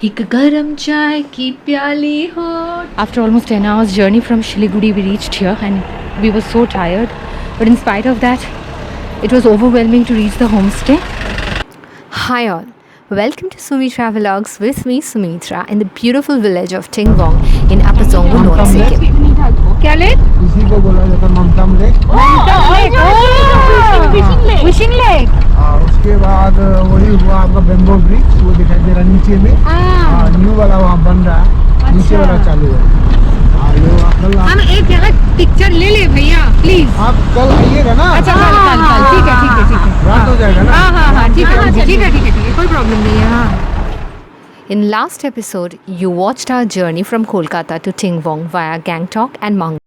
एक गरम चाय की प्याली हो. After almost 10 hours journey from Shiliguri, we reached here and we were so tired. But in spite of that, it was overwhelming to reach the homestay. Hi all. Welcome to Sumi Travelogs with me, Sumitra, in the beautiful village of Tingwong in Upper Zongo, North Sikkim. क्या lake? इसी को बोला जाता है ममतम lake. Wishing lake. उसके बाद वही हुआ आपका बेम्बो ब्रिज, वो दिखाई दे रहा नीचे में। न्यू वाला वहाँ बन रहा है, नीचे वाला चालू है। हम एक जगह पिक्चर ले ले भैया प्लीज। आप कल आइएगा ना? अच्छा कल ठीक है रात हो जाएगा ना? हाँ ठीक है कोई प्रॉब्लम नहीं है। हाँ। In last episode, you watched our journey from Kolkata to Tingwong via Gangtok and Mang.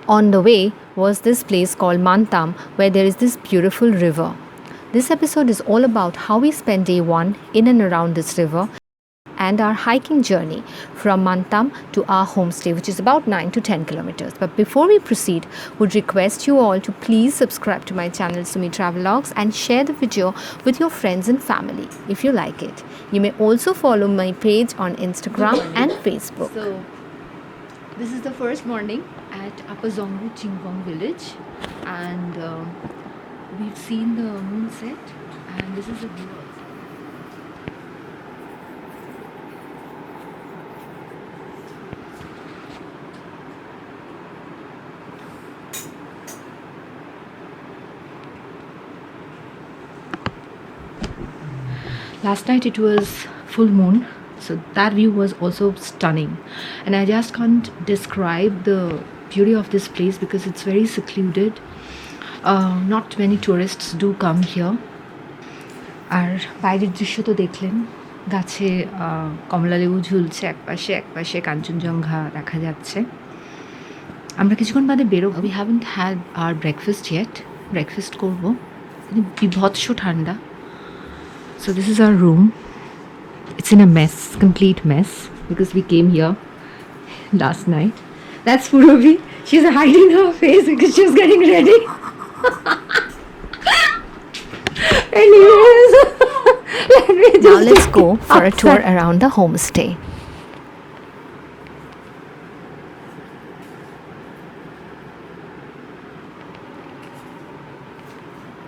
On the way was this place called Mantam, where there is this beautiful river. This episode is all about how we spent day one in and around this river and our hiking journey from Mantam to our homestay, which is about 9 to 10 kilometers. But before we proceed, would request you all to please subscribe to my channel Sumi Travelogs and share the video with your friends and family if you like it. You may also follow my page on Instagram and Facebook. So, this is the first morning at Upper Zongo Tingwong village, and we've seen the moon set, and this is the view. Last night it was full moon, so that view was also stunning, and I just can't describe the beauty of this place because it's very secluded. Not many tourists do come here. আর বাইরের দৃশ্য তো দেখলেন, গাছে কমলালেবু ঝুলছে একপাশে কাঞ্চনজঙ্ঘা দেখা যাচ্ছে। আমরা কিছুক্ষণ বাদে বেরোবো। We haven't had our breakfast yet. Breakfast করবো, বিভৎস ঠান্ডা। So this is our room. It's in a mess, complete mess, because we came here last night. That's Purvi. She's hiding her face because she's getting ready. Anyways, now let's go for a tour around the homestay.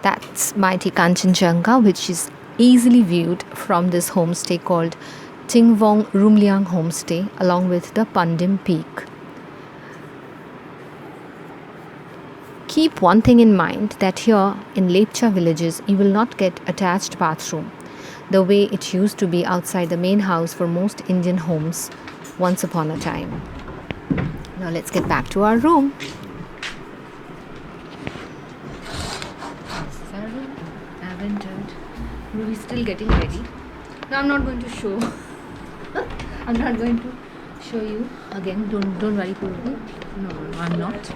That's mighty Kanchenjunga, which is easily viewed from this homestay called Tingwong Rumliang Homestay, along with the Pandim Peak. Keep one thing in mind, that here in Lepcha villages you will not get attached bathroom the way it used to be outside the main house for most Indian homes once upon a time. Now let's get back to our room. Ruby's still getting ready. No, I'm not going to show. I'm not going to show you again. Don't worry, Ruby. No, I'm not.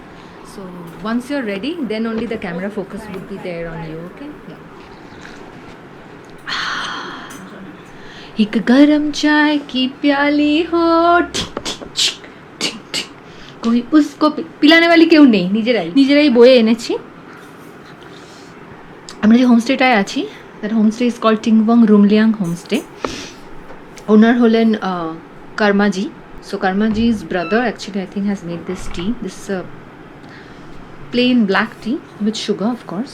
So once you're ready, then only the camera focus would be there on you. Okay? Yeah. एक गरम चाय की प्याली हो, कोई उसको पिलाने वाली কেউ নেই, নিজেরাই বয়ে এনেছি। আমরা যে হোমস্টেটায় আছি, that homestay is called Tingwong Rumliang Homestay. Owner holen Karmaji. So Karmaji's brother actually I think has made this tea. This is a plain black tea with sugar, of course.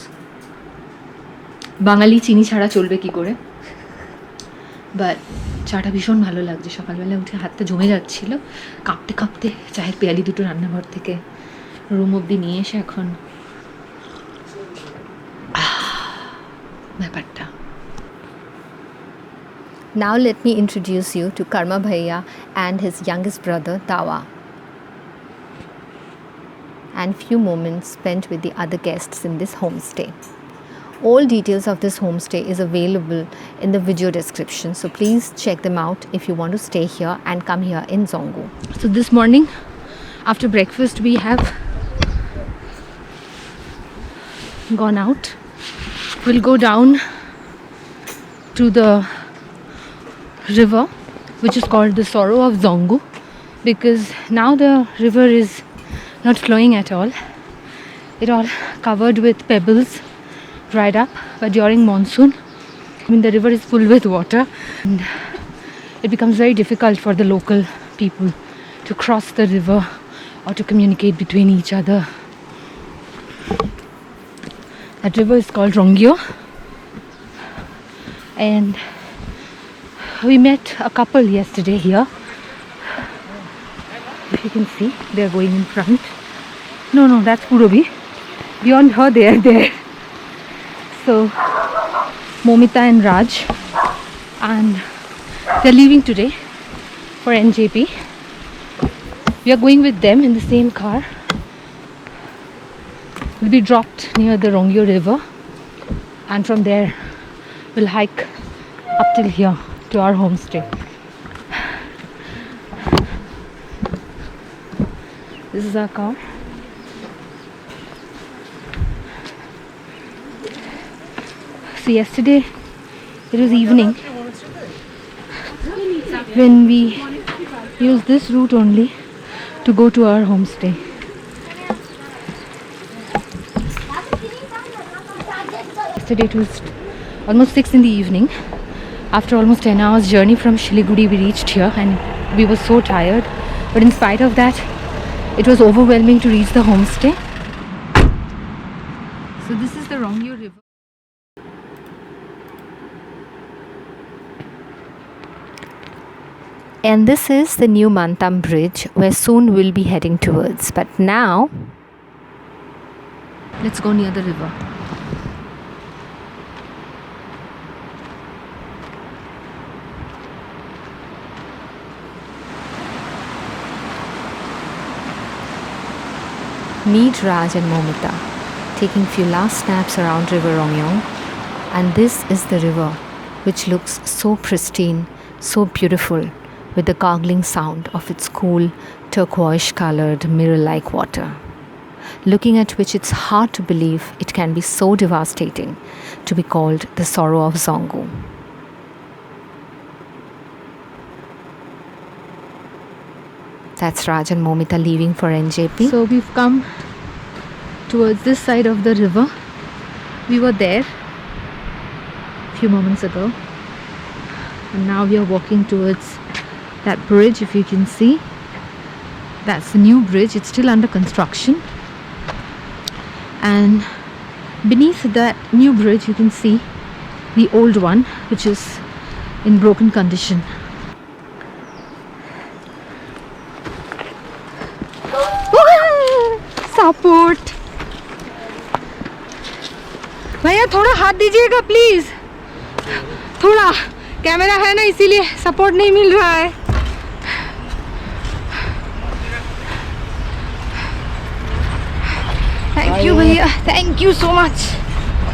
বাঙালি চিনি ছাড়া চলবে কি করে, বাট চাটা ভীষণ ভালো লাগছে। সকালবেলা উঠে হাতটা জমে যাচ্ছিল, কাঁপতে কাঁপতে চায়ের পেয়ালি দুটো রান্নাঘর থেকে রুম অবধি নিয়ে এসে এখন ব্যাপারটা। Now let me introduce you to Karma Bhaiya and his youngest brother Dawa, and few moments spent with the other guests in this homestay. All details of this homestay is available in the video description, so please check them out if you want to stay here and come here in Zongo. So this morning after breakfast we have gone out. We'll go down to the river which is called the Sorrow of Zongo, because now the river is not flowing at all. It all covered with pebbles, dried up, but during monsoon I mean, the river is full with water, and it becomes very difficult for the local people to cross the river or to communicate between each other. That river is called Rongyo, and we met a couple yesterday here. If you can see, they are going in front. No, that's Purobi. Beyond her, they are there. So, Momita and Raj, and they're leaving today for NJP. We are going with them in the same car. We'll be dropped near the Rongyo river, and from there we'll hike up till here to our homestay. This is our car. So yesterday it was evening when we used this route only to go to our homestay. Yesterday it was almost 6 in the evening. After almost 10 hours journey from Siliguri, we reached here and we were so tired. But in spite of that, it was overwhelming to reach the homestay. So this is the Rongyo river. And this is the new Mantam bridge where soon we'll be heading towards. But now, let's go near the river. Meet Raj and Momita taking few last snaps around River Rongyong, and this is the river which looks so pristine, so beautiful, with the gargling sound of its cool turquoise colored mirror like water, looking at which it's hard to believe it can be so devastating to be called the sorrow of Zongo. That's Raj and Momita leaving for NJP. So we've come towards this side of the river. We were there a few moments ago, and now we are walking towards that bridge. If you can see, that's the new bridge. It's still under construction, and beneath that new bridge you can see the old one, which is in broken condition. Support भैया थोड़ा हाथ दीजिएगा please, थोड़ा camera है ना इसीलिए support नहीं मिल रहा है. थैंक यू भैया, thank you so much.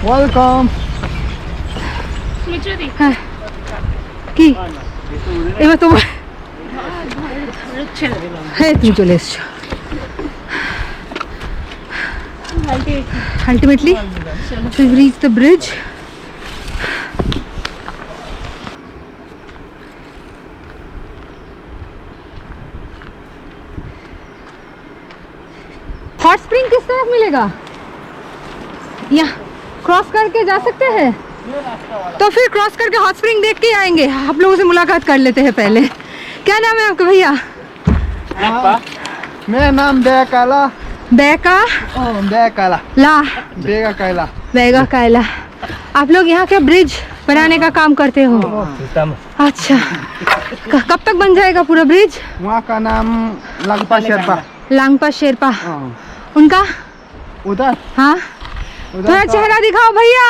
Welcome. কি এবার তোমার হ্যাঁ তুমি চলে এসছো. Ultimately, we've reached the bridge. Hot spring किस तरफ मिलेगा? यहाँ क्रॉस करके जा सकते हैं, तो फिर क्रॉस करके हॉट स्प्रिंग देख के आएंगे. आप लोगों से मुलाकात कर लेते हैं पहले. क्या नाम है आपका भैया? मेरा नाम बेकाला. बेका बेकाला ला बेगा कायला. बेगा कायला. आप लोग यहाँ क्या ब्रिज बनाने का काम करते हो? अच्छा, कब तक बन जाएगा पूरा ब्रिज? वहाँ का नाम लांगपा शेरपा. लांगपा शेरपा. उनका उधर? हाँ, थोड़ा चेहरा दिखाओ भैया.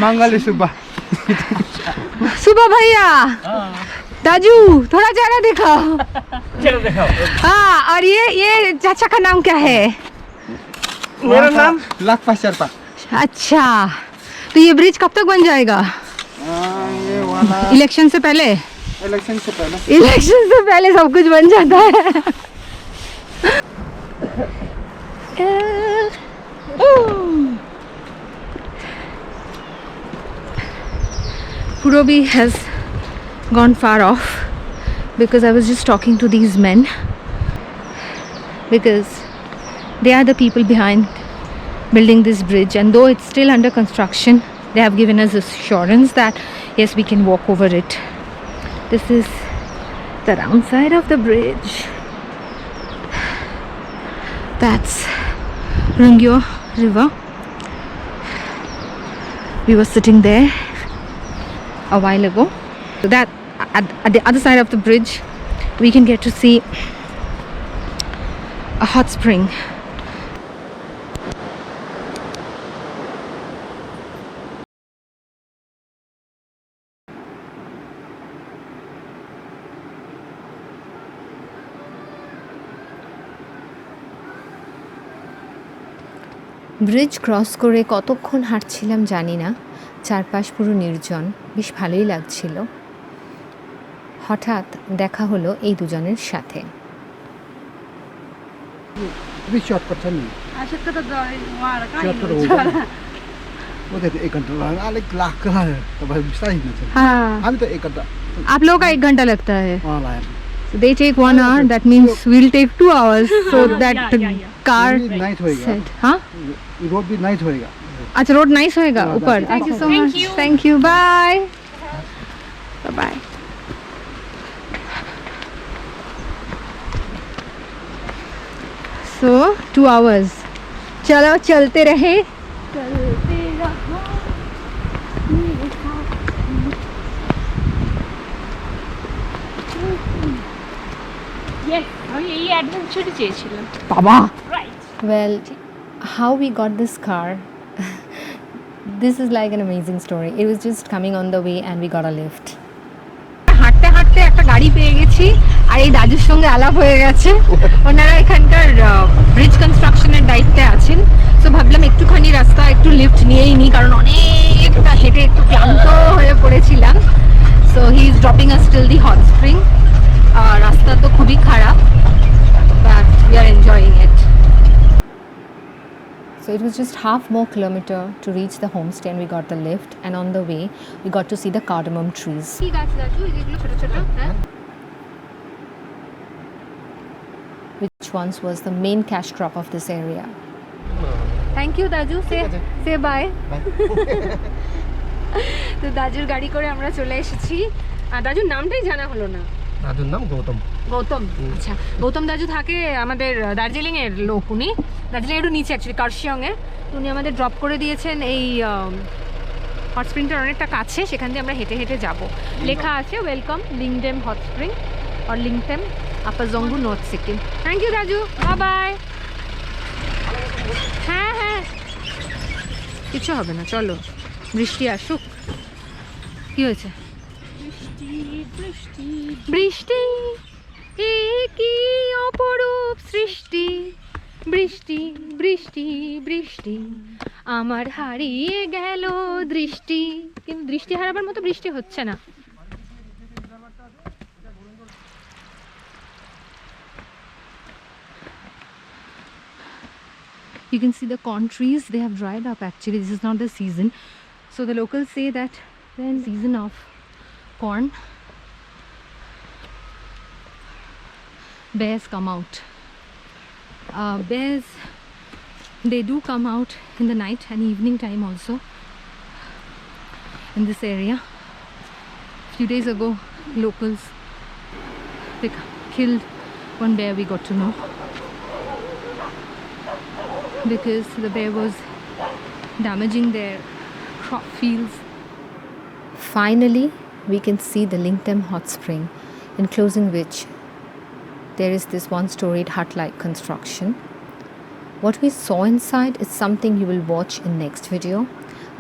मंगली सुबह. सुबह भैया. ताजू थोड़ा चेहरा दिखाओ. हाँ, और ये चाचा का नाम क्या है? मेरा नाम लांगपा शेरपा. अच्छा, तो ये ब्रिज कब तक बन जाएगा? ये वाला इलेक्शन से पहले. इलेक्शन से पहले. इलेक्शन से पहले सब कुछ बन जाता है. Purobi has gone far off because I was just talking to these men, because they are the people behind building this bridge, and though it's still under construction, they have given us assurance that yes, we can walk over it. This is the round side of the bridge. That's Rungyo River. We were sitting there a while ago. So that at the other side of the bridge, we can get to see a hot spring. Bridge cross করে কতক্ষণ হাঁটছিলাম জানি না, চারপাশ পুরো নির্জন, বেশ ভালোই লাগছিল। হঠাৎ দেখা হলো এই দুজনের সাথে। अभी शॉर्टकट छ नि शॉर्टकट त उहाँहरू कहाँ शॉर्टकट हिँड्नुहुन्छ हो वो तो 1 घंटा लगा अलिक लाख का है तो भाई बिस्तारै हिँड्नु छ हाँ, हामी त 1 घंटा आप लोगों का 1 घंटा लगता है। वहाँ लाएर So they take 1 hour, that means we'll take 2 hours. So that car road night होएगा said, हाँ? रोड भी नाइट होएगा अच्छा, रोड नाइस होएगा ऊपर। Thank you so much. Thank you, bye bye. So 2 hours, चलो चलते रहे। আমি এই অ্যাডভেঞ্চারই চেয়েছিলাম। बाबा। Right. Well, how we got this car, this is like an amazing story. It was just coming on the way and we got a lift. হাঁটতে হাঁটতে একটা গাড়ি পেয়ে গেছি আর এই দাদুর সঙ্গে আলাপ হয়ে গেছে। ওনারা এখানকার ব্রিজ কনস্ট্রাকশনের দায়িত্বে আছেন। সো ভাবলাম একটুখানি রাস্তা একটু লিফট নিয়েই নিই, কারণ অনেকটা হেঁটে একটু ক্লান্ত হয়ে পড়েছিলাম। So he is dropping us till the hot spring. রাস্তা তো খুবই খারাপ, but we are enjoying it. So it was just half more kilometer to reach the homestay and we got the lift, and on the way we got to see the cardamom trees. Which once was the main cash crop of this area. Thank you Daju, say bye. তো দাজুর গাড়ি করে আমরা চলে এসেছি। দাজুর নামটাই জানা হলো না। দাদুর নাম গৌতম। গৌতম, আচ্ছা। গৌতম দাজু থাকে আমাদের দার্জিলিংয়ের লোক। উনি দার্জিলিং একটু নিচে অ্যাকচুয়ালি কার্শিয়ংয়ে। উনি আমাদের ড্রপ করে দিয়েছেন এই হট স্প্রিংটার অনেকটা কাছে, সেখান দিয়ে আমরা হেঁটে হেঁটে যাব। লেখা আছে ওয়েলকাম লিংডেম হট স্প্রিং আর Lingthem upper Dzongu north Sikkim. Thank you দাজু, বাই বাই। হ্যাঁ হ্যাঁ, কিছু হবে না, চলো বৃষ্টি আসুক। কি হয়েছে? বৃষ্টি এ কি অপরূপ সৃষ্টি, বৃষ্টি বৃষ্টি বৃষ্টি আমার হারিয়ে গেল দৃষ্টি। কিন্তু দৃষ্টি হারাবার মতো বৃষ্টি হচ্ছে না। You can see the corn trees, they have dried up actually. This is not the season. So the locals say that then season of corn, bears come out. Bears, they do come out in the night and evening time also in this area. A few days ago, locals, they killed one bear, we got to know, because the bear was damaging their crop fields. Finally, we can see the Lingtem hot spring, enclosing which there is this one-storied hut-like construction. What we saw inside is something you will watch in next video.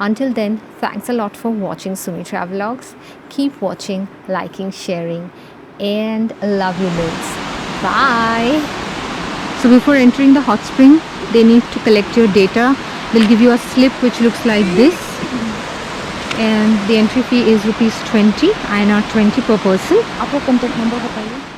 Until then, thanks a lot for watching Sumi Travelogs. Keep watching, liking, sharing, and love you loads. Bye! So before entering the hot spring, they need to collect your data. They'll give you a slip which looks like this, and the entry fee is ₹20, INR 20 per person. आपको contact number बताइए।